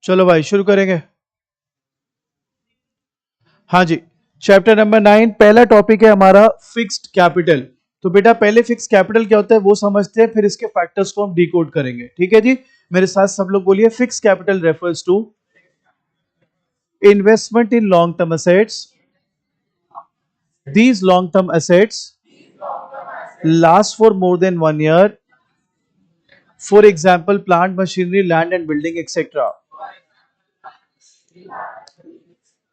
चलो भाई शुरू करेंगे। हाँ जी, चैप्टर नंबर 9 पहला टॉपिक है हमारा फिक्स्ड कैपिटल। तो बेटा पहले फिक्स्ड कैपिटल क्या होता है वो समझते हैं, फिर इसके फैक्टर्स को हम डिकोड करेंगे। ठीक है जी, मेरे साथ सब लोग बोलिए। Fixed capital refers to investment in long term assets. These long term assets last for more than 1 year. For example, plant, machinery, land and building, etc.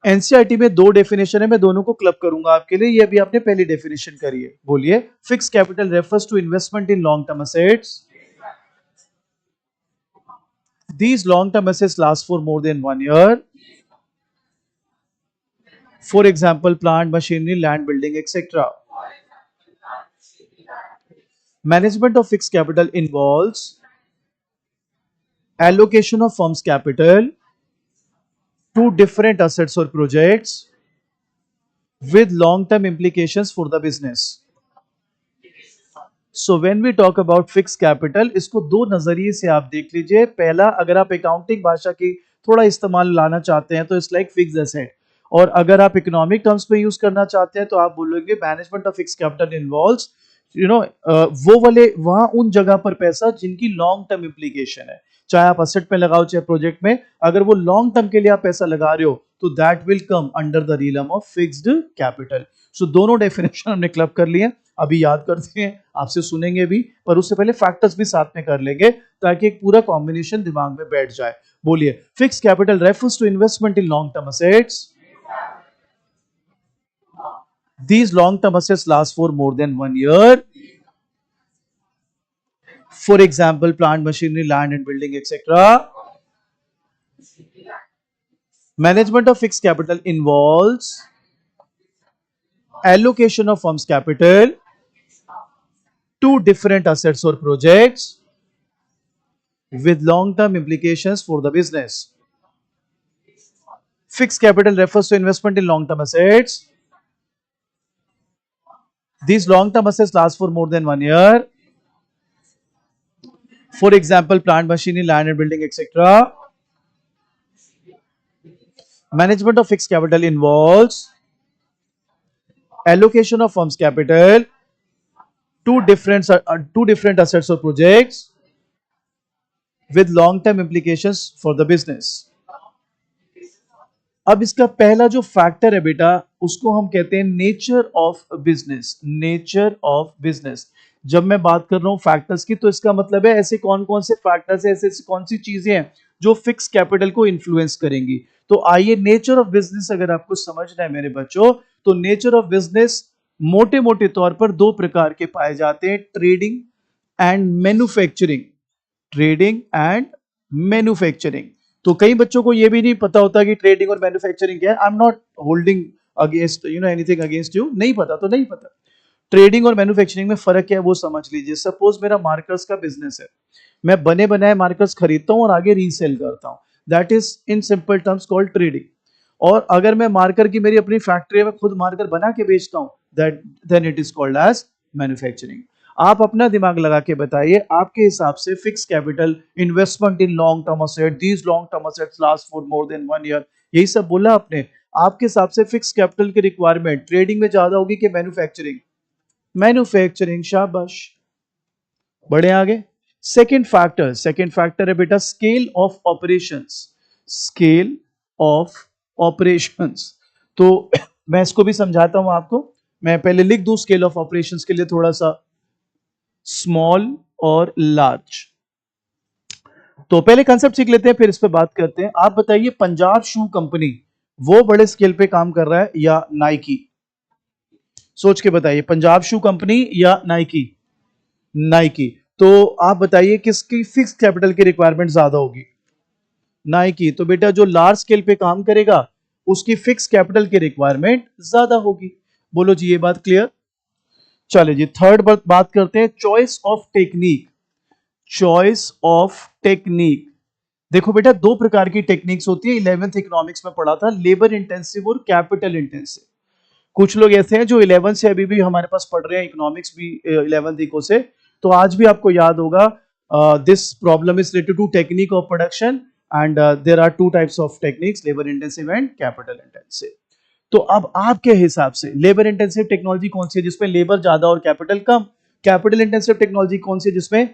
NCERT में दो डेफिनेशन है, मैं दोनों को क्लब करूंगा आपके लिए। ये अभी आपने पहली डेफिनेशन करी है। बोलिए। Fix capital refers to investment in long term assets. These long term assets last for more than 1 year. For example, plant, machinery, land, building, etc. Management of fixed capital involves allocation of firm's capital to different assets or projects with long-term implications for the business. So when we talk about fixed capital, इसको दो नजरिए से आप देख लीजिए। पहला, अगर आप अकाउंटिंग भाषा की थोड़ा इस्तेमाल लाना चाहते हैं तो इट्स लाइक फिक्स्ड एसेट, और अगर आप इकोनॉमिक टर्म्स में यूज करना चाहते हैं तो आप बोलोगे management of fixed capital involves वो वाले वहां उन जगह पर पैसा जिनकी लॉन्ग टर्म इंप्लीकेशन है, चाहे आप असेट में लगाओ चाहे प्रोजेक्ट में, अगर वो लॉन्ग टर्म के लिए आप पैसा लगा रहे हो तो that will come under the realm of fixed capital. So दोनों डेफिनेशन हमने क्लब कर लिए। अभी याद करते हैं, आपसे सुनेंगे भी, पर उससे पहले फैक्टर्स भी साथ में कर लेंगे ताकि एक पूरा कॉम्बिनेशन दिमाग में बैठ जाए। बोलिए। Fixed capital refers to investment in long term assets. These long-term assets last for more than 1 year. For example, plant, machinery, land and building, etc. Management of fixed capital involves allocation of firm's capital to different assets or projects with long-term implications for the business. Fixed capital refers to investment in long-term assets. These long-term assets last for more than 1 year. For example, plant, machinery, land and building, etc. Management of fixed capital involves allocation of firm's capital to different assets or projects with long-term implications for the business. अब इसका पहला जो factor है बेटा, उसको हम कहते हैं nature of business. Nature of business. जब मैं बात कर रहा हूं फैक्टर्स की, तो इसका मतलब है ऐसे कौन कौन से फैक्टर्स है, ऐसे कौन सी चीजें हैं जो फिक्स कैपिटल को इन्फ्लुएंस करेंगी। तो आइए, नेचर ऑफ बिजनेस अगर आपको समझना है मेरे बच्चों, तो नेचर ऑफ बिजनेस मोटे मोटे तौर पर दो प्रकार के पाए जाते हैं, trading and manufacturing. Trading and manufacturing. तो कई बच्चों को यह भी नहीं पता होता कि ट्रेडिंग और मैन्युफैक्चरिंग क्या है। I am not holding against anything against you. नहीं पता तो नहीं पता। ट्रेडिंग और मैन्युफैक्चरिंग में फर्क क्या है वो समझ लीजिए। सपोज मेरा मार्कर्स का बिजनेस है, मैं बने बनाए मार्कर्स खरीदता हूं और आगे रीसेल करता हूं, that is in simple terms called trading. और अगर मैं मार्कर की मेरी अपनी फैक्ट्री में खुद मार्कर बना के बेचता हूं, that then it is called as manufacturing. आप अपना दिमाग लगा के बताइए, आपके हिसाब से fix capital, investment in long term asset, these long term assets last for more than 1 year, यही सब बोला आपने। आपके हिसाब से फिक्स कैपिटल की रिक्वायरमेंट ट्रेडिंग में ज्यादा होगी कि मैन्युफैक्चरिंग? मैन्युफैक्चरिंग। शाबाश, बढ़े आगे। सेकंड फैक्टर है बेटा scale of operations. Scale of operations. तो मैं इसको भी समझाता हूं आपको। मैं पहले लिख दूं स्केल ऑफ ऑपरेशंस के लिए थोड़ा सा, स्मॉल और लार्ज। तो पहले कंसेप्ट सीख लेते हैं, फिर इस पे बात करते हैं। आप बताइए, पंजाब शू कंपनी वो बड़े स्केल पे काम कर रहा है या नाइकी? सोच के बताइए, पंजाब शू कंपनी या नाइकी? नाइकी। तो आप बताइए किसकी फिक्स कैपिटल की रिक्वायरमेंट ज्यादा होगी? नाइकी। तो बेटा जो लार्ज स्केल पे काम करेगा उसकी फिक्स कैपिटल की रिक्वायरमेंट ज्यादा होगी। बोलो जी, ये बात क्लियर? चलिए जी, थर्ड बात करते हैं, choice of technique. Choice of technique. देखो बेटा, दो प्रकार की टेक्निक्स होती है, 11th इकोनॉमिक्स में पढ़ा था, लेबर इंटेंसिव और कैपिटल इंटेंसिव। कुछ लोग ऐसे हैं जो 11 से अभी भी हमारे पास पढ़ रहे हैं, इकोनॉमिक्स भी 11th इको से, तो आज भी आपको याद होगा this problem is related to technique of production and there are two types of techniques, labour intensive and capital intensive. तो अब आपके हिसाब से लेबर इंटेंसिव टेक्नोलॉजी कौन सी है जिसमें लेबर ज्यादा और कैपिटल कम? कैपिटल इंटेंसिव टेक्नोलॉजी कौन सी है जिसमें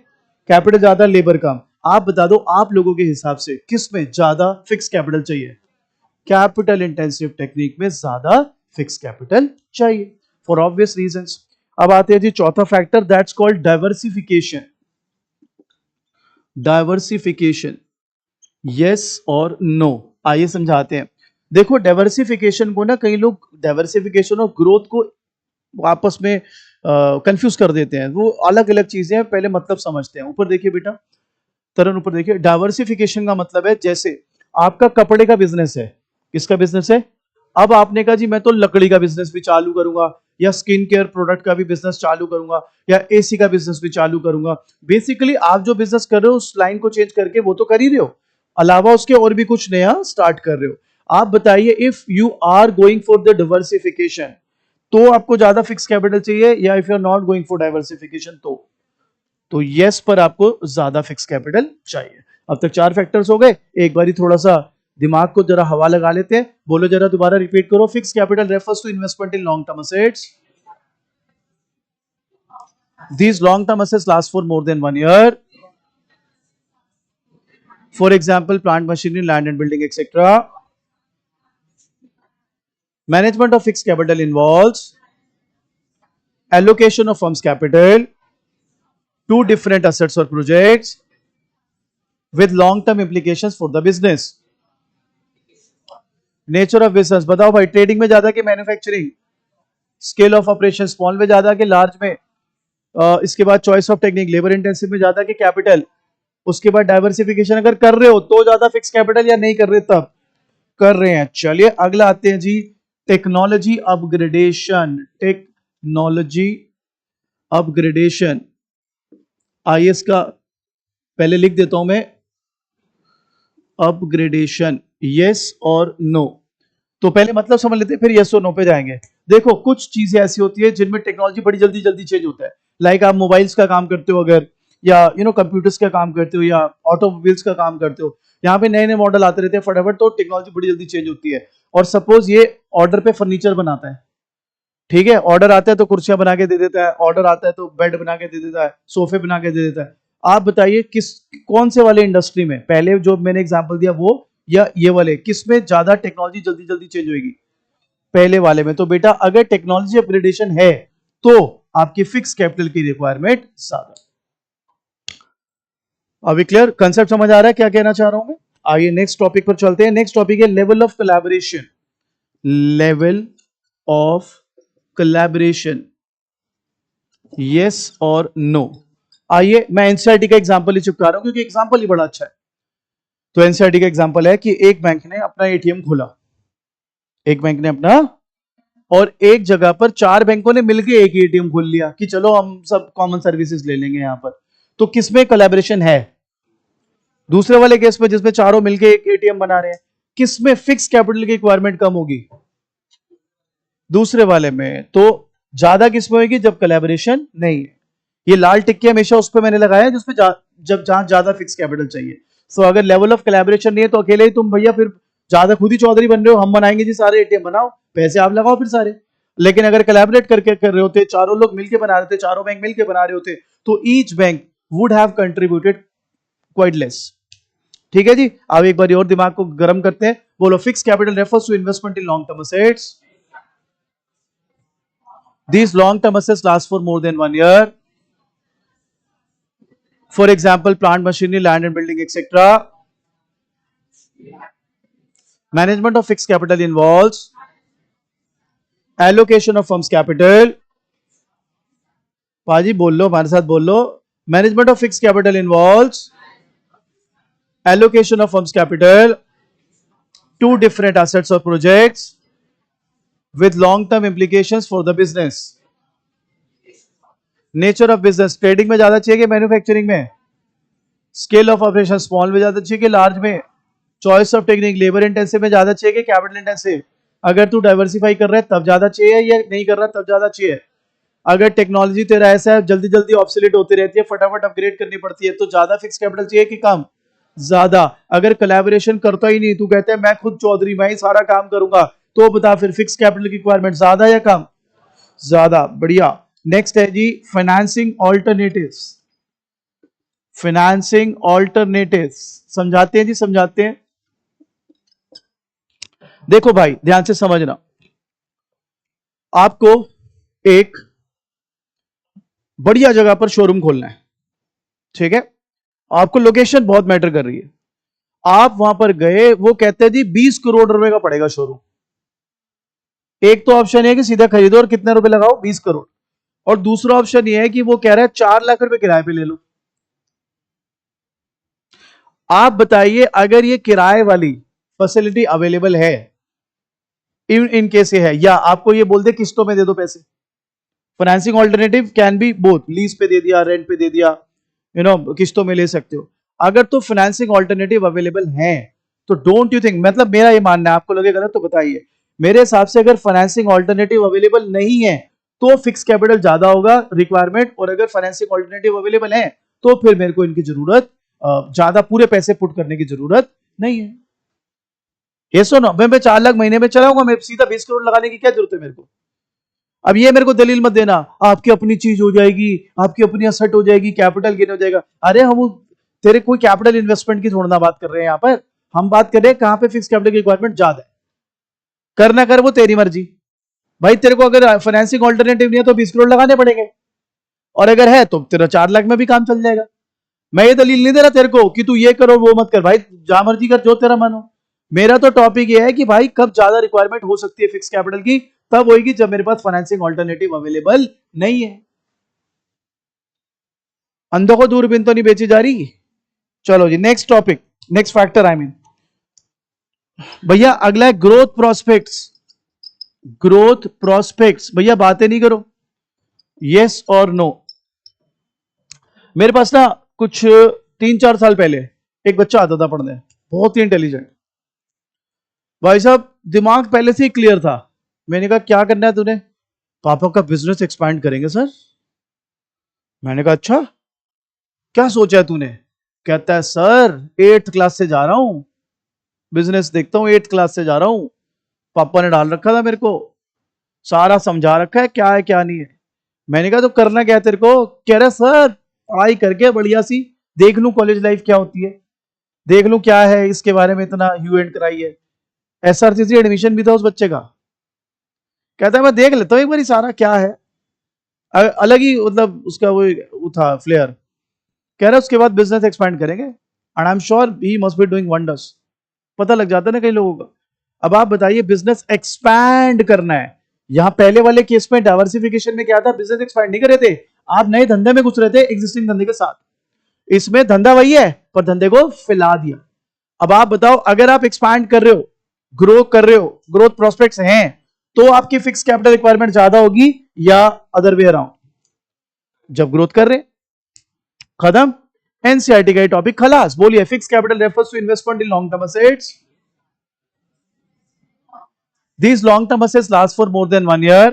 कैपिटल ज्यादा लेबर कम? आप बता दो, आप लोगों के हिसाब से किस में ज्यादा फिक्स कैपिटल चाहिए? कैपिटल इंटेंसिव टेक्निक में ज्यादा फिक्स कैपिटल चाहिए, फॉर ऑब्वियस रीजंस। अब आते हैं जी चौथा factor, that's called diversification. Diversification, yes और नो, आइए समझाते हैं। देखो डाइवर्सिफिकेशन को ना कई लोग डाइवर्सिफिकेशन और ग्रोथ को आपस में कंफ्यूज कर देते हैं, वो अलग अलग चीजें हैं, पहले मतलब समझते हैं। ऊपर देखिए बेटा, तरन ऊपर देखिए, डाइवर्सिफिकेशन का मतलब है जैसे आपका कपड़े का बिजनेस है, किसका बिजनेस है? अब आपने कहा जी मैं तो लकड़ी का बिजनेस भी चालू करूंगा, या स्किन केयर प्रोडक्ट का भी बिजनेस चालू करूंगा, या एसी का बिजनेस भी चालू करूंगा। बेसिकली आप जो बिजनेस कर रहे हो उस लाइन को चेंज करके वो तो कर ही रहे हो, अलावा उसके और भी कुछ नया स्टार्ट कर रहे हो। आप बताइए, if you are going for the diversification तो आपको ज्यादा फिक्स कैपिटल चाहिए, या if you are not going for diversification तो यस पर आपको ज्यादा फिक्स कैपिटल चाहिए। अब तक 4 फैक्टर्स हो गए, एक बारी थोड़ा सा दिमाग को जरा हवा लगा लेते हैं। बोलो जरा, दोबारा रिपीट करो। Fix capital refers to investment in long term assets. These long term assets last for more than 1 year. For example, plant machinery, land and building, etc. Management of fixed capital involves allocation of firm's capital to different assets or projects with long term implications for the business. Nature of business बताओ भाई, trading में ज्यादा कि manufacturing? Scale of operation small में ज्यादा कि large में? इसके बाद choice of technique labour intensive में ज्यादा कि कैपिटल? उसके बाद डाइवर्सिफिकेशन अगर कर रहे हो तो ज्यादा फिक्स कैपिटल, या नहीं कर रहे तब? कर रहे हैं। चलिए अगला आते हैं जी, टेक्नोलॉजी अपग्रेडेशन। टेक्नोलॉजी अपग्रेडेशन, आइए इसका पहले लिख देता हूं मैं, अपग्रेडेशन यस और नो। तो पहले मतलब समझ लेते हैं, फिर यस और नो पे जाएंगे। देखो कुछ चीजें ऐसी होती है जिनमें टेक्नोलॉजी बड़ी जल्दी जल्दी चेंज होता है। लाइक आप मोबाइल्स का काम करते हो अगर, या कंप्यूटर्स का काम करते हो, या ऑटोमोबाइल्स का काम करते हो, यहाँ पे नए नए मॉडल आते रहते हैं फटाफट, तो टेक्नोलॉजी बड़ी जल्दी चेंज होती है। और सपोज ये ऑर्डर पे फर्नीचर बनाता है, ठीक है, ऑर्डर आता है तो कुर्सियां बना के दे देता है, ऑर्डर आता है तो बेड बना के दे देता है, सोफे बना के दे देता है। आप बताइए किस कौन से वाले इंडस्ट्री में, पहले जो मैंने एग्जांपल दिया वो या ये वाले, किसमें ज्यादा टेक्नोलॉजी जल्दी जल्दी चेंज होगी? पहले वाले में। तो बेटा अगर टेक्नोलॉजी अपग्रेडेशन है तो आपकी फिक्स कैपिटल की रिक्वायरमेंट ज्यादा। अभी क्लियर कंसेप्ट समझ आ रहा है क्या कहना चाह रहा हूं मैं? आइए नेक्स्ट टॉपिक पर चलते हैं। नेक्स्ट टॉपिक है level of collaboration. Level of collaboration, yes और नो। आइए मैं एनसीईआरटी का एग्जांपल ही चिपका रहा हूं क्योंकि एग्जांपल ही बड़ा अच्छा है। तो एनसीईआरटी का एग्जांपल है कि एक बैंक ने अपना एटीएम खोला, एक बैंक ने अपना, और एक जगह पर 4 बैंकों ने मिलकर एक एटीएम खोल लिया कि चलो हम सब कॉमन सर्विसेज ले लेंगे यहां पर। तो किसमें कोलैबोरेशन है? दूसरे वाले केस में जिसमें चारों मिलकर एक एटीएम बना रहे हैं, किसमें फिक्स कैपिटल की रिक्वायरमेंट कम होगी? दूसरे वाले में। तो ज्यादा किसमें होगी? जब कोलैबोरेशन नहीं है। ये लाल टिक्की हमेशा उस पर मैंने लगाया है जिसपे जब जहां ज्यादा फिक्स कैपिटल चाहिए। सो अगर लेवल ऑफ कोलैबोरेशन नहीं है तो अकेले ही तुम भैया फिर ज्यादा खुद ही चौधरी बन रहे हो, हम बनाएंगे जी सारे एटीएम, बनाओ पैसे आप लगाओ फिर सारे। लेकिन अगर कोलैबोरेट करके कर रहे होते, चारों लोग मिलके बना रहे थे, चारों बैंक मिलके बना रहे होते, तो each bank would have contributed quite less. ठीक है जी। अब एक बार और दिमाग को गर्म करते हैं। बोलो, fix capital refers to investment in long term assets. These long-term assets last for more than 1 year. For example, plant machinery, land and building, etc. Management of fixed capital involves allocation of firm's capital. पाजी बोल लो, हमारे साथ बोल लो। Management of fixed capital involves allocation of firm's capital to different assets or projects with long-term implications for the business. Nature of business, trading में ज्यादा चाहिए कि manufacturing में? स्केल ऑफ ऑपरेशन स्मॉल में ज्यादा चाहिए कि लार्ज में? Choice of technique labour intensive में ज्यादा चाहिए कि कैपिटल इंटेंसिव? अगर तू डाइवर्सिफाई कर रहा है तब ज्यादा चाहिए, या नहीं कर रहा तब ज्यादा चाहिए? अगर टेक्नोलॉजी तेरा ऐसा है जल्दी जल्दी ऑब्सोलीट होती रहती है, फटाफट अपग्रेड करनी पड़ती है, तो ज्यादा फिक्स कैपिटल चाहिए कि कम? ज्यादा। अगर कोलैबोरेशन करता ही नहीं, तू कहते हैं मैं खुद चौधरी, मैं ही सारा काम करूंगा, तो बता फिर फिक्स कैपिटल की रिक्वायरमेंट ज्यादा या कम? ज्यादा। बढ़िया। नेक्स्ट है जी फाइनेंसिंग ऑल्टरनेटिव्स। फाइनेंसिंग ऑल्टरनेटिव्स समझाते हैं जी, समझाते हैं। देखो भाई ध्यान से समझना, आपको एक बढ़िया जगह पर शोरूम खोलना है, ठीक है? आपको लोकेशन बहुत मैटर कर रही है। आप वहां पर गए, वो कहते हैं जी 20 करोड़ रुपए का पड़ेगा शोरूम। एक तो ऑप्शन है कि सीधा खरीदो और कितने रुपए लगाओ, 20 करोड़। और दूसरा ऑप्शन ये है कि वो कह रहा है 4 लाख रुपए किराए पे ले लो। आप बताइए, अगर ये किराए वाली फैसिलिटी अवेलेबल है, इन केस ये है, या आपको ये बोल दे किस्तों में दे दो पैसे। Financing alternative can be both, lease पे दे दिया, रेंट पे दे दिया, किस्तों में ले सकते हो। अगर तो फाइनेंसिंग ऑल्टरनेटिव अवेलेबल है, तो डोंट यू थिंक, मतलब मेरा ये मानना है, आपको लगे गलत तो बताइए, मेरे हिसाब से अगर फाइनेंसिंग ऑल्टरनेटिव अवेलेबल नहीं है तो फिक्स कैपिटल ज्यादा होगा रिक्वायरमेंट, और अगर फाइनेंसिंग ऑल्टरनेटिव अवेलेबल है तो फिर मेरे को इनकी जरूरत, ज्यादा पूरे पैसे पुट करने की जरूरत नहीं है। ये सुनो, मैं 4 लाख महीने में चलाऊंगा, मैं सीधा 20 करोड़ लगाने की क्या जरूरत है मेरे को? अब ये मेरे को दलील मत देना, आपकी अपनी चीज हो जाएगी, आपकी अपनी असेट हो जाएगी, कैपिटल गेन हो जाएगा। अरे हम तेरे कोई कैपिटल इन्वेस्टमेंट की थोड़ा ना बात कर रहे हैं यहाँ पर, हम बात कर रहे हैं कहां पे फिक्स कैपिटल की रिक्वायरमेंट ज्यादा है। करना कर, वो तेरी मर्जी भाई। तेरे को अगर फाइनेंसिंग ऑल्टरनेटिव नहीं है तो 20 करोड़ लगाने पड़ेंगे, और अगर है तो तेरा 4 लाख में भी काम चल जाएगा। मैं ये दलील नहीं दे रहा तेरे को कि तू ये करो वो मत कर, भाई जहां मर्जी कर, जो तेरा मन हो। मेरा तो टॉपिक ये है कि भाई कब ज्यादा रिक्वायरमेंट हो सकती है फिक्स कैपिटल की, तब होगी जब मेरे पास फाइनेंसिंग ऑल्टरनेटिव अवेलेबल नहीं है। अंधों को दूरबीन तो नहीं बेची जा रही। चलो जी next topic, next factor I mean, भैया अगला है ग्रोथ प्रोस्पेक्ट्स। ग्रोथ प्रोस्पेक्ट्स, भैया बातें नहीं करो, यस और नो। मेरे पास ना कुछ 3-4 साल पहले एक बच्चा आता था पढ़ने, बहुत ही इंटेलिजेंट भाई साहब, दिमाग पहले से ही क्लियर था। मैंने कहा क्या करना है तूने? पापा का बिजनेस एक्सपैंड करेंगे सर। मैंने कहा अच्छा, क्या सोचा है तूने? कहता है सर 8th क्लास से जा रहा हूं, बिजनेस देखता हूं, 8th क्लास से जा रहा हूं। पापा ने डाल रखा था मेरे को, सारा समझा रखा है क्या है क्या नहीं है। मैंने कहा तो करना क्या है तेरे को? कह रहा सर पढ़ाई करके बढ़िया सी देख लूं कॉलेज लाइफ क्या होती है, देख लूं क्या है इसके बारे में, इतना यू एंड कराई है। एसआरसीसी एडमिशन भी था उस बच्चे का। कहता है मैं देख लेता हूँ एक बार सारा क्या है। अलग ही मतलब उसका वो था फ्लेयर। कह रहा है उसके बाद बिजनेस एक्सपैंड करेंगे, and I am sure he must be doing wonders. पता लग जाता है ना कई लोगों का। अब आप बताइए, बिजनेस एक्सपैंड करना है। यहां पहले वाले केस में डाइवर्सिफिकेशन में क्या था, बिजनेस एक्सपैंड नहीं कर रहे थे, आप नए धंधे में घुस रहे थे एग्जिस्टिंग धंधे के साथ। इसमें धंधा वही है पर धंधे को फैला दिया। अब आप बताओ, अगर आप एक्सपैंड कर रहे हो, ग्रो कर रहे हो, ग्रोथ प्रोस्पेक्ट्स हैं, तो आपकी फिक्स कैपिटल रिक्वायरमेंट ज्यादा होगी या अदर वे अराउंड? जब ग्रोथ कर रहे हैं। खत्म। एनसीईआरटी का टॉपिक खलास। बोलिए, fix capital refers to investment in long term assets. These long-term assets last for more than 1 year.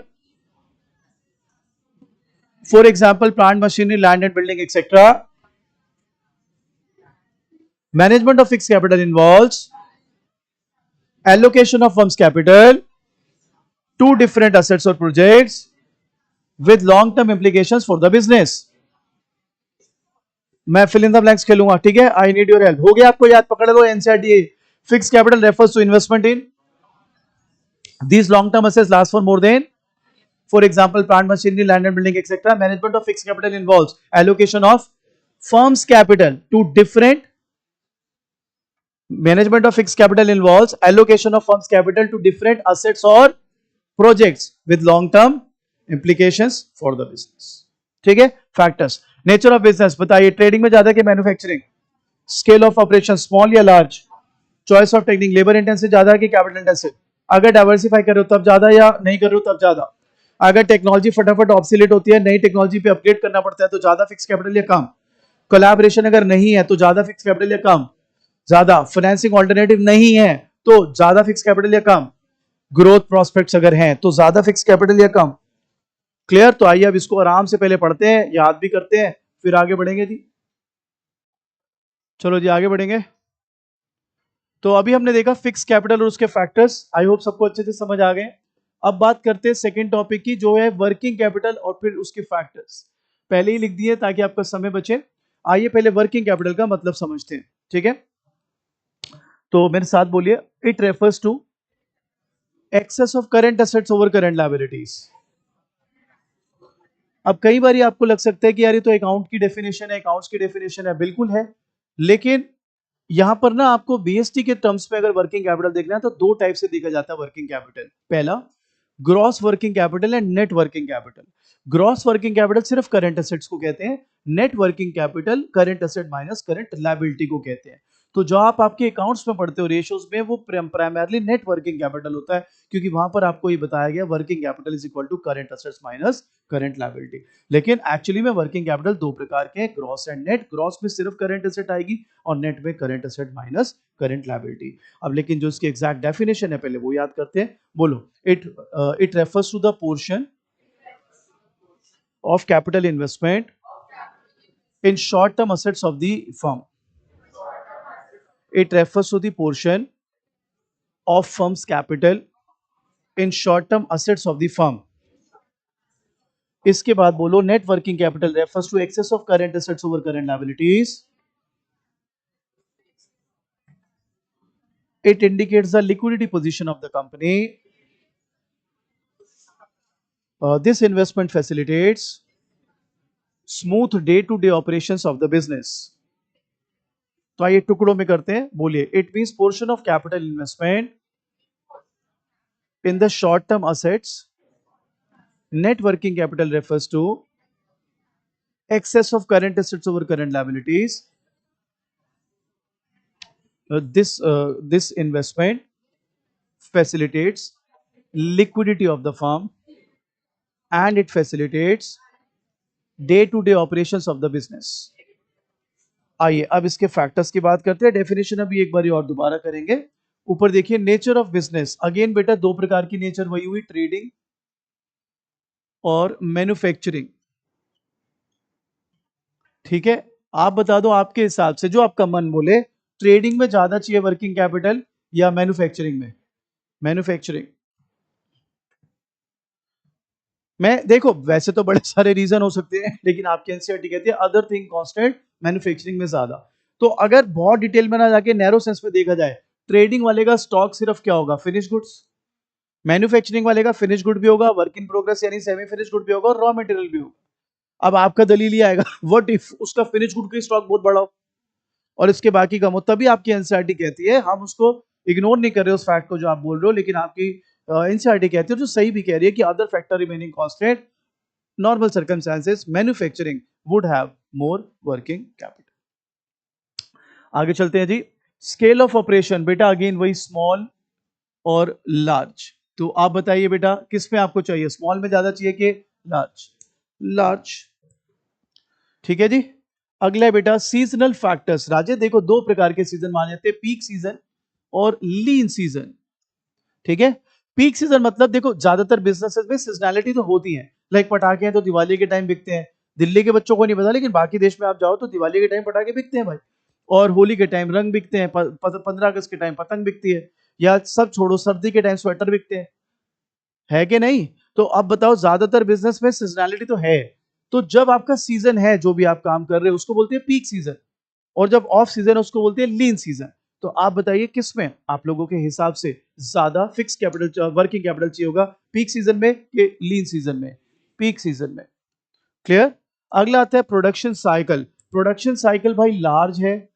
For example, plant, machinery, land and building, etc. Management of fixed capital involves allocation of firm's capital to different assets or projects with long-term implications for the business. मैं fill in the blanks खेलूंगा, ठीक है? I need your help. हो गया आपको याद? पकड़ लो NCERT. Fixed capital refers to investment in these long-term assets last for more than, for example, plant, machinery, land and building, etc. Management of fixed capital involves allocation of firm's capital to different. Management of fixed capital involves allocation of firm's capital to different assets or projects with long-term implications for the business. ठीक है? Factors. Nature of business बताइए, trading में ज्यादा कि manufacturing? Scale of operation small या large? Choice of technique, labour intensive ज्यादा कि capital intensive? अगर डाइवर्सिफाई कर रहे हो तब ज्यादा, या नहीं कर रहे हो तब ज्यादा? अगर टेक्नोलॉजी फटाफट ऑब्सोलीट होती है, नई टेक्नोलॉजी पे अपग्रेड करना पड़ता है, तो ज्यादा फिक्स कैपिटल या कम? कोलैबोरेशन अगर नहीं है तो ज्यादा फिक्स कैपिटल या कम? ज्यादा। फाइनेंसिंग ऑल्टरनेटिव नहीं है तो ज्यादा फिक्स कैपिटल या कम? ग्रोथ प्रोस्पेक्ट्स अगर हैं तो ज्यादा फिक्स कैपिटल या कम? क्लियर? तो आइए अब इसको आराम से पहले पढ़ते हैं, याद भी करते हैं, फिर आगे बढ़ेंगे जी। चलो जी आगे बढ़ेंगे। तो अभी हमने देखा फिक्स कैपिटल और उसके फैक्टर्स, आई होप सबको अच्छे से समझ आ गए। अब बात करते हैं सेकंड टॉपिक की, जो है वर्किंग कैपिटल और फिर उसके फैक्टर्स। पहले ही लिख दिए ताकि आपका समय बचे। आइए पहले वर्किंग कैपिटल का मतलब समझते हैं, ठीक है। तो मेरे साथ बोलिए, it refers to excess of current assets over current liabilities. अब कई बार आपको लग सकता है कि यार ये तो अकाउंट की डेफिनेशन है, अकाउंट्स की डेफिनेशन है, बिल्कुल है। लेकिन यहां पर ना आपको बीएसटी के टर्म्स में अगर वर्किंग कैपिटल देखना है तो दो टाइप से देखा जाता है वर्किंग कैपिटल। पहला, gross working capital and net working capital. Gross working capital सिर्फ करंट एसेट्स को कहते हैं, net working capital current asset minus current liability को कहते हैं। तो जो आप आपके अकाउंट्स में पढ़ते हो रेशियोज में, वो प्राइमरली नेट वर्किंग कैपिटल होता है, क्योंकि वहां पर आपको ये बताया गया working capital is equal to current assets minus current liability. लेकिन एक्चुअली में वर्किंग कैपिटल दो प्रकार के हैं, ग्रॉस एंड नेट। ग्रॉस में सिर्फ करंट एसेट आएगी और नेट में current asset minus current liability. अब लेकिन जो इसकी एग्जैक्ट डेफिनेशन है पहले वो याद करते हैं। बोलो, it refers to the portion of capital investment in short term assets of the firm. It refers to the portion of firm's capital in short term assets of the firm. इसके बाद बोलो, net working capital refers to excess of current assets over current liabilities. It indicates the liquidity position of the company. This investment facilitates smooth day-to-day operations of the business. तो आइए टुकड़ों में करते हैं। बोलिए, it means portion of capital investment in the short term assets. Net working capital refers to excess of current assets over current liabilities. This investment facilitates liquidity of the firm and it facilitates day to day operations of the business. आइए अब इसके factors की बात करते हैं। Definition अभी एक बार और दोबारा करेंगे। ऊपर देखिए, नेचर ऑफ बिजनेस। अगेन बेटा दो प्रकार की नेचर वही हुई, ट्रेडिंग और मैन्युफैक्चरिंग। ठीक है, आप बता दो आपके हिसाब से, जो आपका मन बोले, ट्रेडिंग में ज्यादा चाहिए वर्किंग कैपिटल या मैन्युफैक्चरिंग में? मैन्युफैक्चरिंग में देखो वैसे तो बड़े सारे रीजन हो सकते हैं, लेकिन आपकी एनसीईआरटी कहती है अदर थिंग कांस्टेंट, मैन्युफैक्चरिंग में ज्यादा। तो अगर बहुत डिटेल में ना जाके नैरो सेंस में देखा जाए, ट्रेडिंग वाले का स्टॉक सिर्फ क्या होगा? Finish goods. मैन्युफैक्चरिंग वाले का फिनिश गुड भी होगा, वर्क इन प्रोग्रेस यानी सेमी फिनिश गुड भी होगा और रॉ मटेरियल भी होगा। अब आपका दलील ये आएगा, व्हाट इफ उसका फिनिश गुड का स्टॉक बहुत बड़ा हो और इसके बाकी कम हो, तभी आपकी एनसीईआरटी कहती है, हम उसको इग्नोर नहीं कर रहे उस फैक्ट को जो आप बोल रहे हो, लेकिन आपकी एनसीईआरटी कहती है, जो सही भी कह रही है, कि other factor remaining constant, normal circumstances, manufacturing would have more working capital. आगे चलते हैं जी। स्केल ऑफ ऑपरेशन, बेटा अगेन वही स्मॉल और लार्ज। तो आप बताइए बेटा किस में आपको चाहिए, स्मॉल में ज्यादा चाहिए कि लार्ज? लार्ज। ठीक है जी। अगला है बेटा सीजनल फैक्टर्स। राजे देखो दो प्रकार के सीजन माने जाते हैं, पीक सीजन और लीन सीजन। ठीक है, पीक सीजन मतलब देखो ज्यादातर बिजनेसेस में सीजनैलिटी तो होती है, लाइक पटाखे हैं तो दिवाली के टाइम बिकते हैं। दिल्ली के बच्चों को नहीं पता, लेकिन बाकी देश में आप जाओ तो दिवाली के टाइम पटाखे बिकते हैं भाई, और होली के टाइम रंग बिकते हैं, 15 अगस्त के टाइम पतंग बिकती है, या सब छोड़ो सर्दी के टाइम स्वेटर बिकते हैं, है कि नहीं? तो अब बताओ, ज्यादातर बिजनेस में सीजनैलिटी तो है। तो जब आपका सीजन है, जो भी आप काम कर रहे हो, उसको बोलते हैं पीक सीजन, और जब ऑफ सीजन है उसको बोलते हैं लीन सीजन। तो आप बताइए किसमें आप लोगों के हिसाब से ज्यादा फिक्स कैपिटल वर्किंग कैपिटल चाहिए होगा, पीक सीजन में कि लीन सीजन में? पीक सीजन में। क्लियर। अगला आता है प्रोडक्शन साइकिल। प्रोडक्शन साइकिल भाई लार्ज है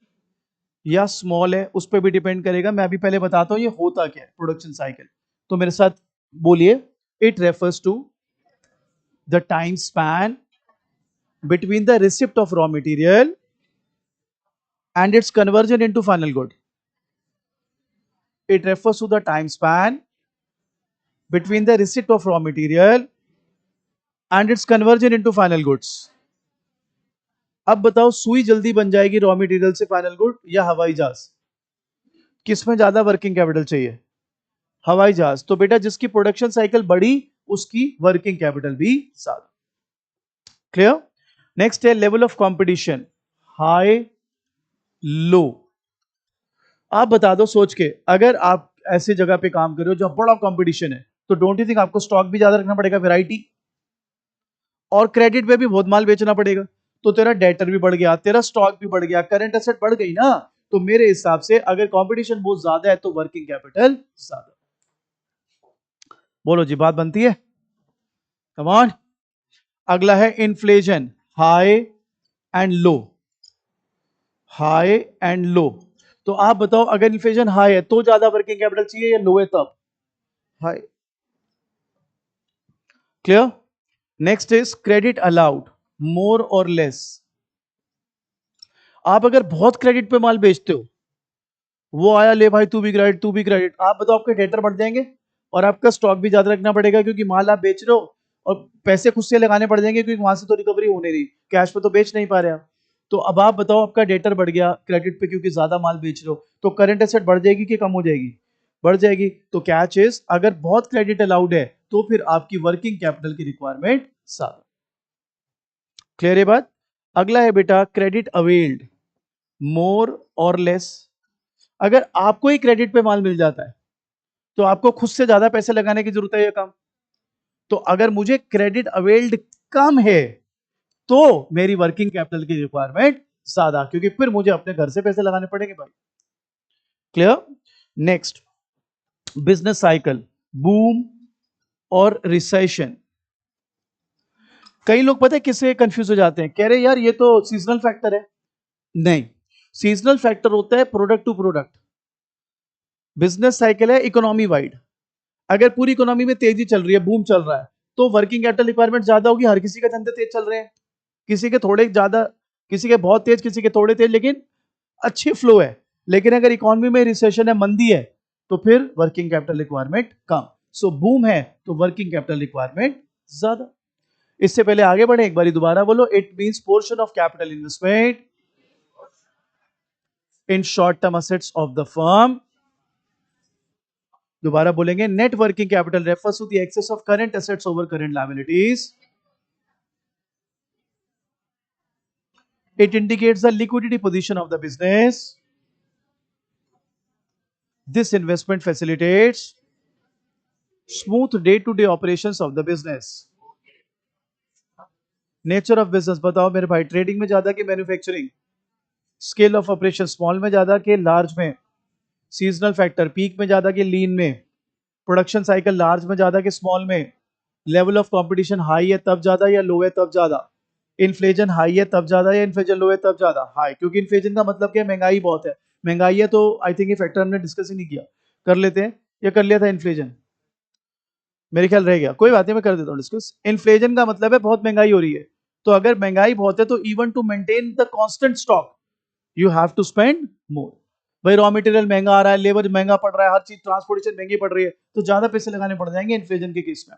या स्मॉल है, उस पर भी डिपेंड करेगा। मैं अभी पहले बताता हूं ये होता क्या है प्रोडक्शन साइकिल। तो मेरे साथ बोलिए, it refers to the time span between the receipt of raw material and its conversion into final good. It refers to the time span between the receipt of raw material and its conversion into final goods. अब बताओ, सुई जल्दी बन जाएगी raw material से final good या हवाई जहाज? किसमें ज्यादा वर्किंग कैपिटल चाहिए? हवाई जहाज। तो बेटा जिसकी प्रोडक्शन साइकिल बड़ी उसकी वर्किंग कैपिटल भी ज्यादा। क्लियर। नेक्स्ट है level of competition. High low. आप बता दो सोच के, अगर आप ऐसी जगह पे काम कर रहे हो जहां बड़ा कंपटीशन है, तो डोंट यू थिंक आपको स्टॉक भी ज्यादा रखना पड़ेगा, वैरायटी, और क्रेडिट पे भी बहुत माल बेचना पड़ेगा। तो तेरा डेटर भी बढ़ गया, तेरा स्टॉक भी बढ़ गया, करंट एसेट बढ़ गई ना। तो मेरे हिसाब से अगर कंपटीशन बहुत ज्यादा है तो वर्किंग कैपिटल ज्यादा। बोलो जी, बात बनती है? Come on. अगला है inflation, high and low. High and low. तो आप बताओ, अगर इन्फ्लेशन हाई है तो ज्यादा वर्किंग कैपिटल चाहिए या लो है तब? High. Clear? Next is credit allowed, more और लेस। आप अगर बहुत क्रेडिट पे माल बेचते हो, वो आया ले भाई तू भी क्रेडिट तू भी क्रेडिट, आप बताओ आपके डेटर बढ़ जाएंगे और आपका स्टॉक भी ज्यादा रखना पड़ेगा, क्योंकि माल आप बेच रहे हो और पैसे खुद से लगाने पड़ जाएंगे, क्योंकि वहां से तो रिकवरी हो नहीं रही, कैश पे तो बेच नहीं पा रहे आप। तो अब आप बताओ, आपका डेटर बढ़ गया क्रेडिट पे क्योंकि ज्यादा माल बेच रहे हो, तो करंट एसेट बढ़ जाएगी कि कम हो जाएगी? बढ़ जाएगी। तो कैच इज, अगर बहुत क्रेडिट अलाउड है तो फिर आपकी वर्किंग कैपिटल की रिक्वायरमेंट ज्यादा। क्लियर है बात? अगला है बेटा क्रेडिट अवेल्ड, मोर और लेस। अगर आपको ही क्रेडिट पे माल मिल जाता है तो आपको खुद से ज्यादा पैसे लगाने की जरूरत है या कम? तो अगर मुझे क्रेडिट अवेल्ड कम है तो मेरी वर्किंग कैपिटल की रिक्वायरमेंट ज्यादा, क्योंकि फिर मुझे अपने घर से पैसे लगाने पड़ेंगे भाई। Clear? Next, business cycle, boom और रिसेशन। कई लोग पता है किससे कंफ्यूज हो जाते हैं, कह रहे यार ये तो सीजनल फैक्टर है। नहीं, सीजनल फैक्टर होता है product to product, business cycle है इकोनॉमी वाइड। अगर पूरी इकोनॉमी में तेजी चल रही है, बूम चल रहा है, तो वर्किंग कैपिटल रिक्वायरमेंट ज्यादा होगी, हर किसी के धंधे तेज चल रहे हैं, किसी के थोड़े ज्यादा, किसी के बहुत तेज, किसी के थोड़े तेज, लेकिन अच्छी फ्लो है। लेकिन अगर इकोनॉमी में रिसेशन है, मंदी है, तो फिर वर्किंग कैपिटल रिक्वायरमेंट कम। सो बूम है तो वर्किंग कैपिटल रिक्वायरमेंट ज्यादा। इससे पहले आगे बढ़े, एक बारी दोबारा बोलो, it means portion of capital investment in short term assets of the firm. दोबारा बोलेंगे, net working capital refers to the excess of current assets over current liabilities. It indicates the liquidity position of the business. This investment facilitates smooth day-to-day operations of the business. Nature of business बताओ मेरे भाई, trading में ज्यादा कि manufacturing? Scale of operation small में ज्यादा कि large में? सीजनल फैक्टर, पीक में ज्यादा कि लीन में? प्रोडक्शन साइकिल लार्ज में ज्यादा कि स्मॉल में? लेवल ऑफ कंपटीशन हाई है तब ज्यादा या लो है तब ज्यादा? इन्फ्लेशन हाई है तब ज्यादा या इन्फ्लेशन लो है तब ज्यादा? हाई, क्योंकि इन्फ्लेशन का मतलब क्या है, महंगाई बहुत है। महंगाई है तो आई थिंक ये फैक्टर हमने डिस्कस ही नहीं किया, कर लेते हैं, या कर लिया था इन्फ्लेशन? मेरे ख्याल रह गया, कोई बात नहीं, मैं कर देता हूँ डिस्कस। इन्फ्लेशन का मतलब है बहुत महंगाई हो रही है, तो अगर महंगाई बहुत है तो even to maintain the constant stock you have to spend more. भाई रॉ मटेरियल महंगा आ रहा है, लेबर महंगा पड़ रहा है, हर चीज ट्रांसपोर्टेशन महंगी पड़ रही है, तो ज्यादा पैसे लगाने पड़ जाएंगे इन्फ्लेशन के केस में।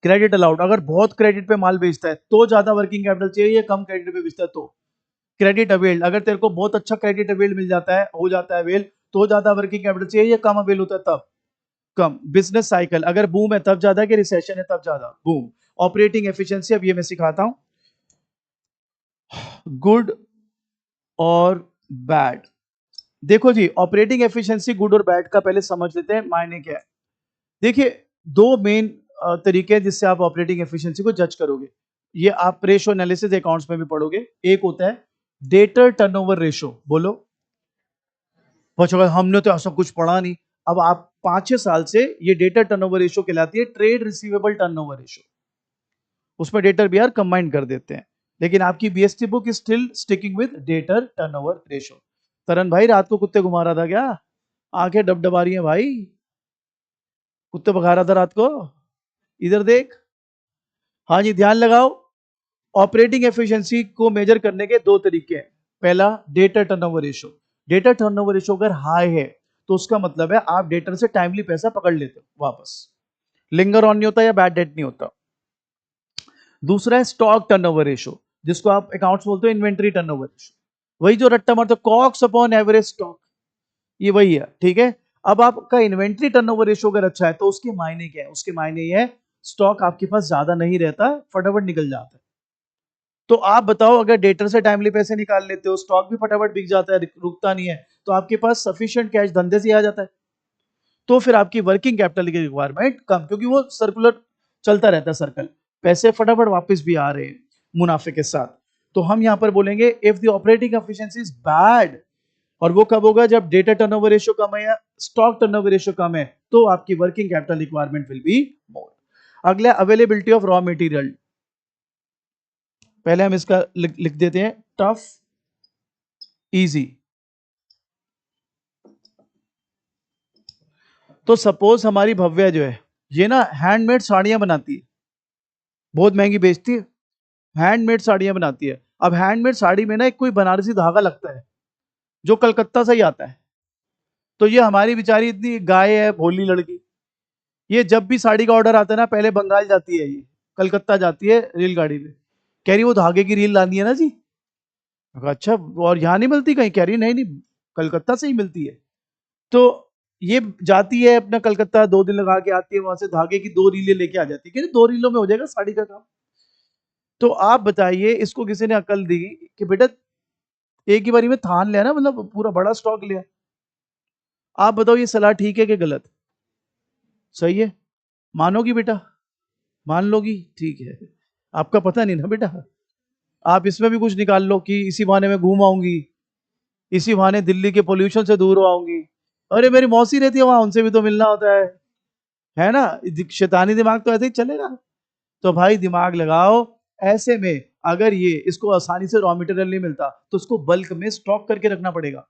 क्रेडिट अलाउड, अगर बहुत क्रेडिट पे माल बेचता है तो ज्यादा वर्किंग कैपिटल चाहिए, या कम क्रेडिट पे बेचता है तो? क्रेडिट अवेल्ड, अगर तेरे को बहुत अच्छा क्रेडिट अवेल्ड मिल जाता है, हो जाता है अवेल, तो ज्यादा वर्किंग कैपिटल चाहिए, या कम अवेल होता है तब? कम। बिजनेस साइकिल, अगर बूम है तब ज्यादा कि रिसेशन है तब ज्यादा? बूम। ऑपरेटिंग एफिशिएंसी, अब ये मैं सिखाता हूं, गुड और बैड। देखो जी, ऑपरेटिंग एफिशिएंसी गुड और बैड का पहले समझ लेते हैं मायने क्या है। देखिए, दो मेन तरीके हैं जिससे आप ऑपरेटिंग एफिशिएंसी को जज करोगे। ये आप रेशो एनालिसिस अकाउंट्स में भी पढ़ोगे। एक होता है डेटर टर्नओवर रेशो। बोलो, बच्चों हमने तो ऐसा कुछ पढ़ा नहीं। अब आप 5-6 साल से ये डेटर टर्नओवर रेशो कहलाती है ट्रेड रिसीवेबल टर्नओवर रेशो। उसमें डेटर भी यार कंबाइन कर देते हैं, लेकिन आपकी BST book is still sticking with debtor turnover ratio. Taran भाई रात को कुत्ते घुमा रहा था क्या? आंखें डबडबा रही हैं भाई, कुत्ते भगा रहा था रात को, इधर देख। हाँ जी, ध्यान लगाओ। ऑपरेटिंग एफिशिएंसी को मेजर करने के दो तरीके हैं। पहला, debtor turnover ratio. Debtor turnover ratio अगर हाई है तो उसका मतलब है आप डेटर से टाइमली पैसा पकड़ लेते हो वापस, लिंगर ऑन नहीं होता या बैड डेट नहीं होता। दूसरा है स्टॉक टर्नओवर रेशो, जिसको आप अकाउंट्स बोलते हो इन्वेंट्री टर्नओवर रेशो। वही जो रट्टा मारते कॉक्स अपॉन एवरेज स्टॉक, ये वही है, ठीक है। अब आपका इन्वेंट्री टर्नओवर रेशो अगर अच्छा है तो उसके मायने क्या है? उसके मायने ये है, स्टॉक आपके पास ज्यादा नहीं रहता, फटाफट निकल जाता है। तो आप बताओ, अगर डेटर से टाइमली पैसे निकाल लेते हो, स्टॉक भी फटाफट बिक जाता है, रुकता नहीं है, तो आपके पास सफिशिएंट कैश धंधे से ही आ जाता है, तो फिर आपकी वर्किंग कैपिटल की रिक्वायरमेंट कम, क्योंकि वो सर्कुलर चलता रहता है सर्कल, पैसे फटाफट वापस भी आ रहे हैं मुनाफे के साथ। तो हम यहां पर बोलेंगे if the operating efficiency is bad, और वो कब होगा, जब डेटा टर्नओवर रेशियो कम है या स्टॉक टर्नओवर रेशियो कम है, तो आपकी working capital requirement will be more. अगला अवेलेबिलिटी ऑफ रॉ मटेरियल, पहले हम इसका लिख देते हैं टफ इजी। तो सपोज हमारी भव्या जो है, ये ना हैंडमेड साड़ियां बनाती है, बहुत महंगी बेचती है, हैंडमेड साड़ियां बनाती है। अब हैंडमेड साड़ी में ना एक कोई बनारसी धागा लगता है जो कलकत्ता से ही आता है। तो ये हमारी बेचारी इतनी गाय है, भोली लड़की, ये जब भी साड़ी का ऑर्डर आता है ना, पहले बंगाल जाती है, ये कलकत्ता जाती है रेलगाड़ी में, कह रही वो धागे की रील लानी है ना जी। मैं कहा, अच्छा, और यहाँ नहीं मिलती कहीं? कह रही नहीं नहीं, कलकत्ता से ही मिलती है। तो ये जाती है अपना कलकत्ता, 2 दिन लगा के आती है, वहां से धागे की 2 रीलें लेके आ जाती है, कह रही 2 रीलों में हो जाएगा साड़ी का काम। तो आप बताइए, इसको किसी ने अकल दी कि बेटा एक ही बारी में थान लिया ना, मतलब पूरा बड़ा स्टॉक लिया। आप बताओ ये सलाह ठीक है कि गलत? सही है, मानोगी बेटा? मान लोगी? ठीक है, आपका पता नहीं ना बेटा, आप इसमें भी कुछ निकाल लो कि इसी बहाने में घूम आऊंगी, इसी बहाने दिल्ली के पोल्यूशन से दूर हो आऊंगी, अरे मेरी मौसी रहती है वहां, उनसे भी तो मिलना होता है ना? शैतानी दिमाग तो ऐसे ही चलेगा। तो भाई दिमाग लगाओ, ऐसे में अगर ये इसको आसानी से रॉ मटेरियल नहीं मिलता, तो उसको बल्क में स्टॉक करके रखना पड़ेगा,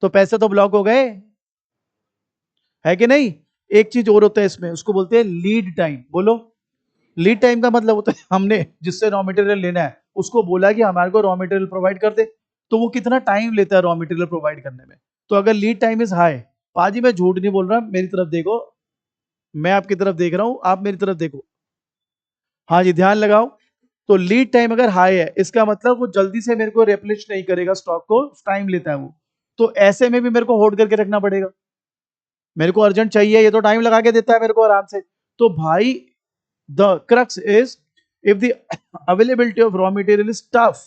तो पैसे तो ब्लॉक हो गए, है कि नहीं? एक चीज और होता है इसमें, उसको बोलते हैं लीड टाइम। बोलो। लीड टाइम का मतलब होता है हमने जिससे रॉ मटेरियल लेना है उसको बोला कि हमारे को रॉ मटेरियल प्रोवाइड कर दे, तो वो कितना टाइम लेता है रॉ मटेरियल प्रोवाइड करने में। तो अगर लीड टाइम इज हाई, पाजी मैं झूठ नहीं बोल रहा, मेरी तरफ देखो, मैं आपकी तरफ देख रहा हूं, आप मेरी तरफ देखो, हाँ जी ध्यान लगाओ। तो लीड टाइम अगर हाई है, इसका मतलब वो जल्दी से मेरे को रेप्लिश नहीं करेगा स्टॉक को, टाइम लेता है वो, तो ऐसे में भी मेरे को होल्ड करके रखना पड़ेगा, मेरे को अर्जेंट चाहिए, ये तो टाइम लगा के देता है मेरे को आराम से। तो भाई the crux is, if the availability of raw material is tough,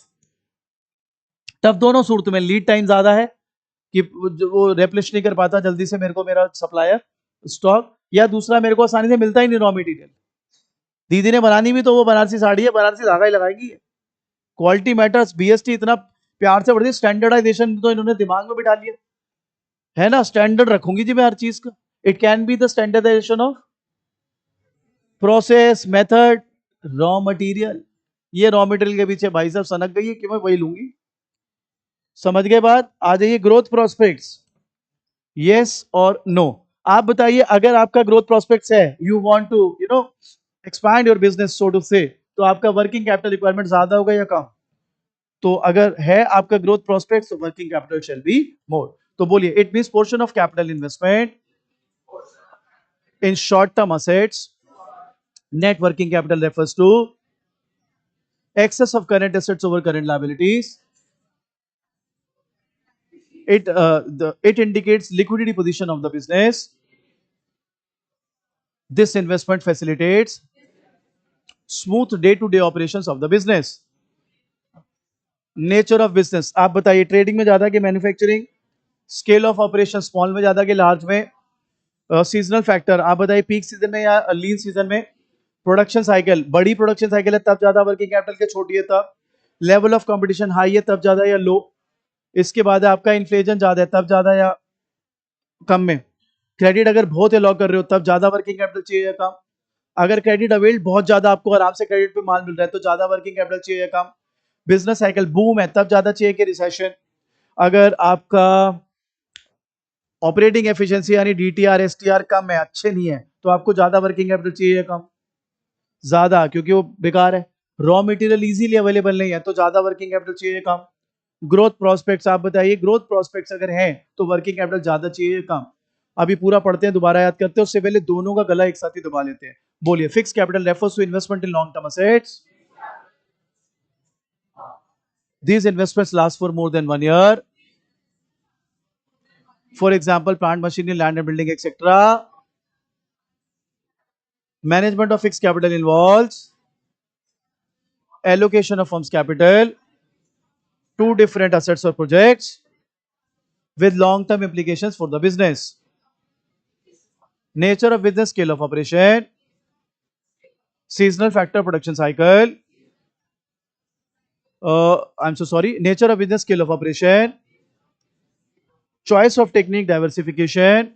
tough दोनों सूरत में, लीड टाइम ज्यादा है कि वो रेप्लिश नहीं कर पाता जल्दी से मेरे को मेरा सप्लायर स्टॉक, या दूसरा मेरे को आसानी से मिलता ही नहीं रॉ मटेरियल। दीदी ने बनानी भी तो वो बनारसी साड़ी है, बनारसी धागा ही लगाएगी, क्वालिटी मैटर्स, बीएसटी इतना प्यार से बढ़ती, स्टैंडर्डाइजेशन तो इन्होंने दिमाग में बिठा लिया है ना, स्टैंडर्ड रखूंगी जी मैं हर चीज का। It can be the standardisation of process method raw material. ये रॉ मटेरियल के पीछे भाई साहब सनक गई है कि मैं वही लूंगी, समझ गए बात? आ जाइए ग्रोथ प्रोस्पेक्ट्स, यस और नो। आप बताइए, अगर आपका ग्रोथ प्रोस्पेक्ट्स है, you want to expand your business so to say, तो आपका वर्किंग कैपिटल रिक्वायरमेंट ज्यादा होगा या कम? तो अगर है आपका ग्रोथ प्रोस्पेक्ट्स, तो working capital shall be more. तो बोलिए, it means portion of capital investment in short-term assets. Net working capital refers to excess of current assets over current liabilities. It indicates liquidity position of the business. This investment facilitates smooth day-to-day operations of the business. Nature of business, आप बताइए, trading में ज्यादा कि manufacturing? Scale of operation, small में ज्यादा कि large में? Seasonal factor, आप बताइए, पीक सीजन में या लीन सीजन में? प्रोडक्शन साइकिल, बड़ी प्रोडक्शन साइकिल है तब ज्यादा वर्किंग कैपिटल के, छोटी है तब? लेवल ऑफ कंपटीशन हाई है तब ज्यादा या लो? इसके बाद आपका इन्फ्लेशन ज्यादा है तब ज्यादा या कम में? क्रेडिट अगर बहुत लॉक कर रहे हो तब ज्यादा वर्किंग कैपिटल चाहिए या कम? अगर क्रेडिट अवेल्ड बहुत ज्यादा, आपको आराम से क्रेडिट पे माल मिल रहा है, तो ज्यादा वर्किंग कैपिटल चाहिए या कम? बिजनेस साइकिल बूम है तब ज्यादा चाहिए कि रिसेशन? अगर आपका ऑपरेटिंग एफिशिएंसी यानी डीटीआर एसटीआर कम है, अच्छे नहीं है, तो आपको ज्यादा वर्किंग कैपिटल चाहिए या कम? ज्यादा, क्योंकि वो बेकार है, रॉ मटेरियल इजीली अवेलेबल नहीं है, तो ज्यादा वर्किंग कैपिटल चाहिए कम? ग्रोथ प्रोस्पेक्ट्स, आप बताइए, ग्रोथ प्रोस्पेक्ट्स अगर हैं तो वर्किंग कैपिटल ज्यादा चाहिए कम? अभी पूरा पढ़ते हैं, दोबारा याद करते हैं, उससे पहले दोनों का गला एक साथ ही दबा लेते हैं। बोलिए, fix capital refers to investment in long term assets. These investments last for more than 1 year. For example, plant machinery, land and building, etc. Management of fixed capital involves allocation of firm's capital to different assets or projects with long-term implications for the business. Nature of business, scale of operation, seasonal factor, production cycle. I'm so sorry. Nature of business, scale of operation, choice of technique, diversification,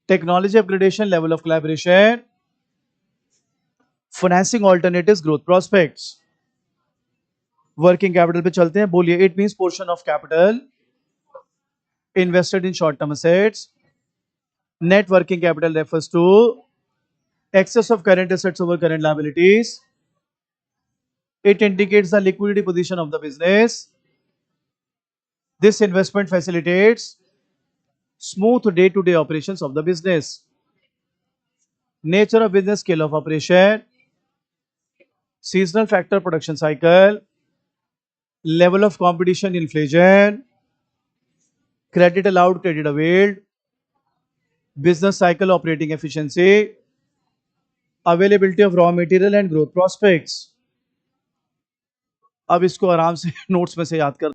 technology upgradation, level of collaboration, financing alternatives, growth prospects. Working capital पे चलते हैं. बोलिए. It means portion of capital invested in short term assets. Net working capital refers to excess of current assets over current liabilities. It indicates the liquidity position of the business. This investment facilitates smooth day-to-day operations of the business. Nature of business, scale of operation, seasonal factor, production cycle, level of competition, inflation, credit allowed, credit availed, business cycle, operating efficiency, availability of raw material and growth prospects. अब इसको आराम से notes में से याद कर